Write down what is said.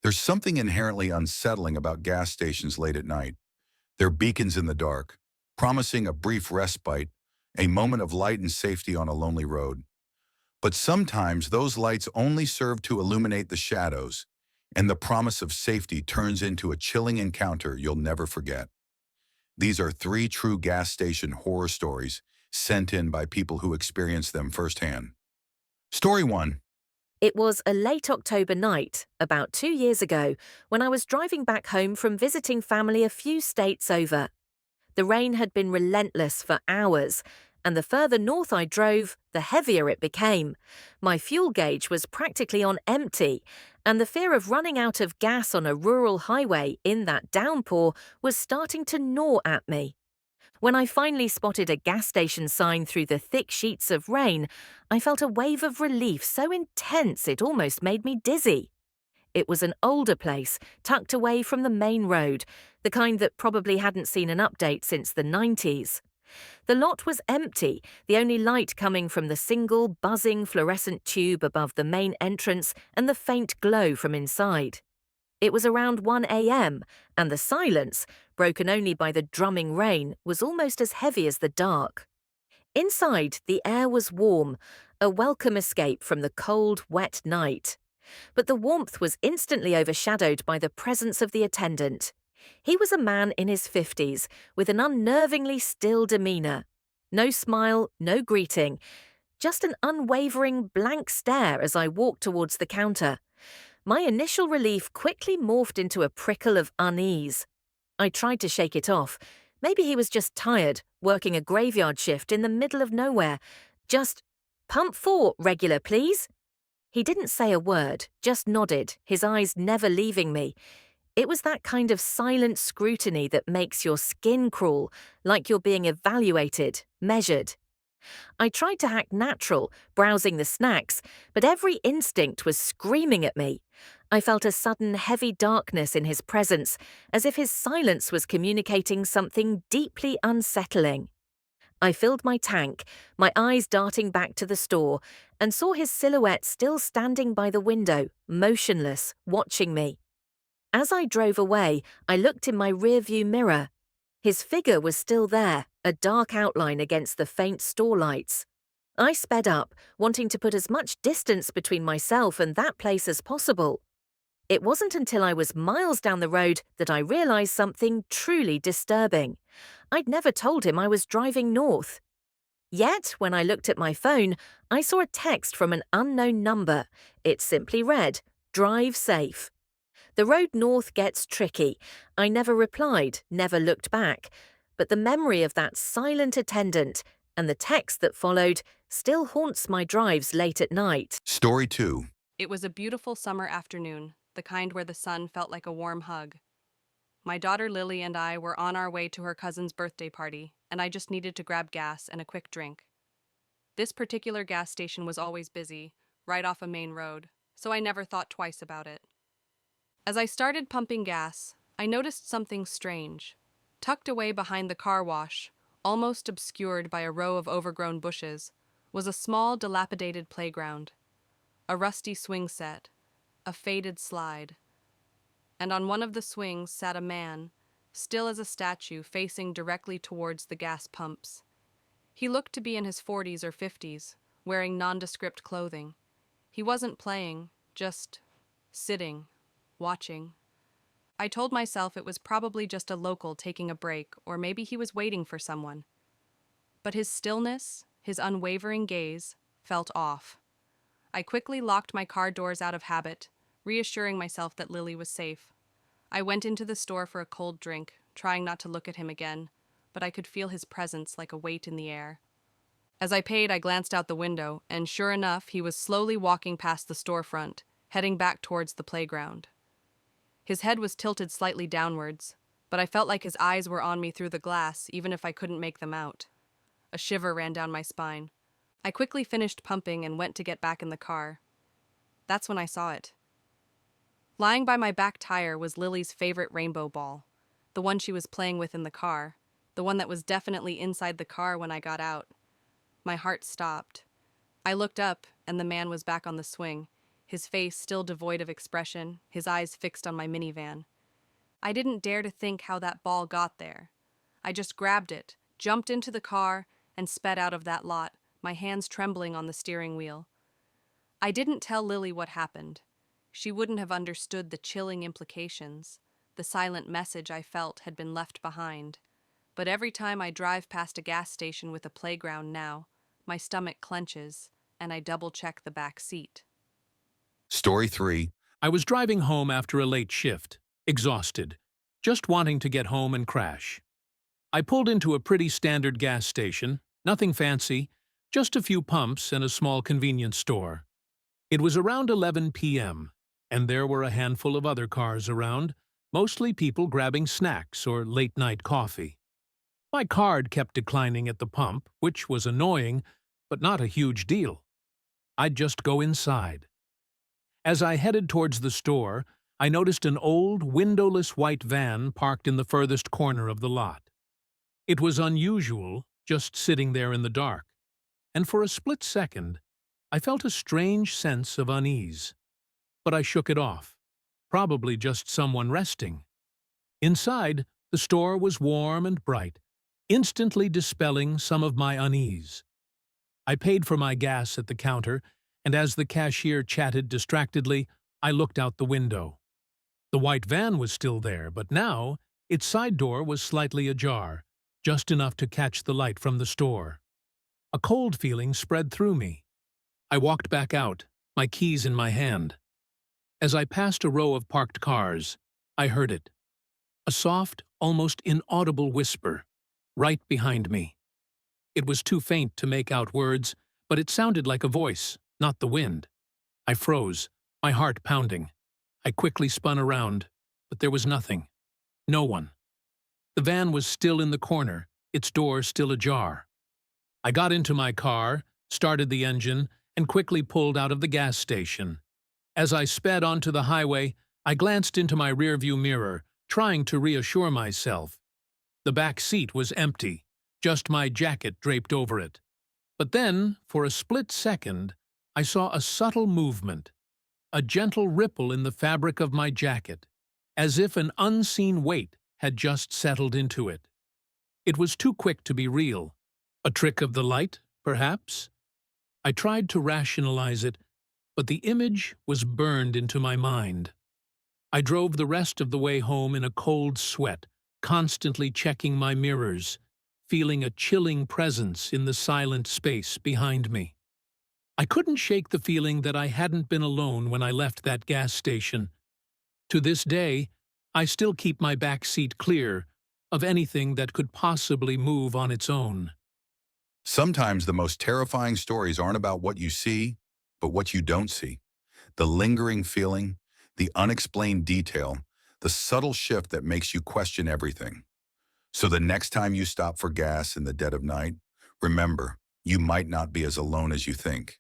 There's something inherently unsettling about gas stations late at night. They're beacons in the dark, promising a brief respite, a moment of light and safety on a lonely road. But sometimes those lights only serve to illuminate the shadows, and the promise of safety turns into a chilling encounter you'll never forget. These are three true gas station horror stories sent in by people who experienced them firsthand. Story 1. It was a late October night, about 2 years ago, when I was driving back home from visiting family a few states over. The rain had been relentless for hours, and the further north I drove, the heavier it became. My fuel gauge was practically on empty, and the fear of running out of gas on a rural highway in that downpour was starting to gnaw at me. When I finally spotted a gas station sign through the thick sheets of rain, I felt a wave of relief so intense it almost made me dizzy. It was an older place, tucked away from the main road, the kind that probably hadn't seen an update since the 90s. The lot was empty, the only light coming from the single, buzzing fluorescent tube above the main entrance and the faint glow from inside. It was around 1 a.m., and the silence, broken only by the drumming rain, was almost as heavy as the dark. Inside, the air was warm, a welcome escape from the cold, wet night. But the warmth was instantly overshadowed by the presence of the attendant. He was a man in his 50s, with an unnervingly still demeanour. No smile, no greeting, just an unwavering blank stare as I walked towards the counter. My initial relief quickly morphed into a prickle of unease. I tried to shake it off. Maybe he was just tired, working a graveyard shift in the middle of nowhere. Just, "Pump 4, regular, please." He didn't say a word, just nodded, his eyes never leaving me. It was that kind of silent scrutiny that makes your skin crawl, like you're being evaluated, measured. I tried to act natural, browsing the snacks, but every instinct was screaming at me. I felt a sudden heavy darkness in his presence, as if his silence was communicating something deeply unsettling. I filled my tank, my eyes darting back to the store, and saw his silhouette still standing by the window, motionless, watching me. As I drove away, I looked in my rearview mirror. His figure was still there, a dark outline against the faint store lights. I sped up, wanting to put as much distance between myself and that place as possible. It wasn't until I was miles down the road that I realized something truly disturbing. I'd never told him I was driving north. Yet, when I looked at my phone, I saw a text from an unknown number. It simply read, "Drive safe." The road north gets tricky. I never replied, never looked back. But the memory of that silent attendant and the text that followed still haunts my drives late at night. Story 2. It was a beautiful summer afternoon, the kind where the sun felt like a warm hug. My daughter Lily and I were on our way to her cousin's birthday party, and I just needed to grab gas and a quick drink. This particular gas station was always busy, right off a main road, so I never thought twice about it. As I started pumping gas, I noticed something strange. Tucked away behind the car wash, almost obscured by a row of overgrown bushes, was a small, dilapidated playground. A rusty swing set, a faded slide. And on one of the swings sat a man, still as a statue, facing directly towards the gas pumps. He looked to be in his 40s or 50s, wearing nondescript clothing. He wasn't playing, just sitting, watching. I told myself it was probably just a local taking a break, or maybe he was waiting for someone. But his stillness, his unwavering gaze, felt off. I quickly locked my car doors out of habit, reassuring myself that Lily was safe. I went into the store for a cold drink, trying not to look at him again, but I could feel his presence like a weight in the air. As I paid, I glanced out the window, and sure enough, he was slowly walking past the storefront, heading back towards the playground. His head was tilted slightly downwards, but I felt like his eyes were on me through the glass, even if I couldn't make them out. A shiver ran down my spine. I quickly finished pumping and went to get back in the car. That's when I saw it. Lying by my back tire was Lily's favorite rainbow ball, the one she was playing with in the car, the one that was definitely inside the car when I got out. My heart stopped. I looked up, and the man was back on the swing, his face still devoid of expression, his eyes fixed on my minivan. I didn't dare to think how that ball got there. I just grabbed it, jumped into the car, and sped out of that lot, my hands trembling on the steering wheel. I didn't tell Lily what happened. She wouldn't have understood the chilling implications. The silent message I felt had been left behind. But every time I drive past a gas station with a playground now, my stomach clenches, and I double-check the back seat. Story 3. I was driving home after a late shift, exhausted, just wanting to get home and crash. I pulled into a pretty standard gas station, nothing fancy, just a few pumps and a small convenience store. It was around 11 p.m., and there were a handful of other cars around, mostly people grabbing snacks or late-night coffee. My card kept declining at the pump, which was annoying, but not a huge deal. I'd just go inside. As I headed towards the store, I noticed an old, windowless white van parked in the furthest corner of the lot. It was unusual, just sitting there in the dark, and for a split second, I felt a strange sense of unease. But I shook it off. Probably just someone resting. Inside, the store was warm and bright, instantly dispelling some of my unease. I paid for my gas at the counter, and as the cashier chatted distractedly, I looked out the window. The white van was still there, but now its side door was slightly ajar, just enough to catch the light from the store. A cold feeling spread through me. I walked back out, my keys in my hand. As I passed a row of parked cars, I heard it. A soft, almost inaudible whisper, right behind me. It was too faint to make out words, but it sounded like a voice, not the wind. I froze, my heart pounding. I quickly spun around, but there was nothing. No one. The van was still in the corner, its door still ajar. I got into my car, started the engine, and quickly pulled out of the gas station. As I sped onto the highway, I glanced into my rearview mirror, trying to reassure myself. The back seat was empty, just my jacket draped over it. But then, for a split second, I saw a subtle movement, a gentle ripple in the fabric of my jacket, as if an unseen weight had just settled into it. It was too quick to be real. A trick of the light, perhaps? I tried to rationalize it, but the image was burned into my mind. I drove the rest of the way home in a cold sweat, constantly checking my mirrors, feeling a chilling presence in the silent space behind me. I couldn't shake the feeling that I hadn't been alone when I left that gas station. To this day, I still keep my back seat clear of anything that could possibly move on its own. Sometimes the most terrifying stories aren't about what you see, but what you don't see. The lingering feeling, the unexplained detail, the subtle shift that makes you question everything. So the next time you stop for gas in the dead of night, remember, you might not be as alone as you think.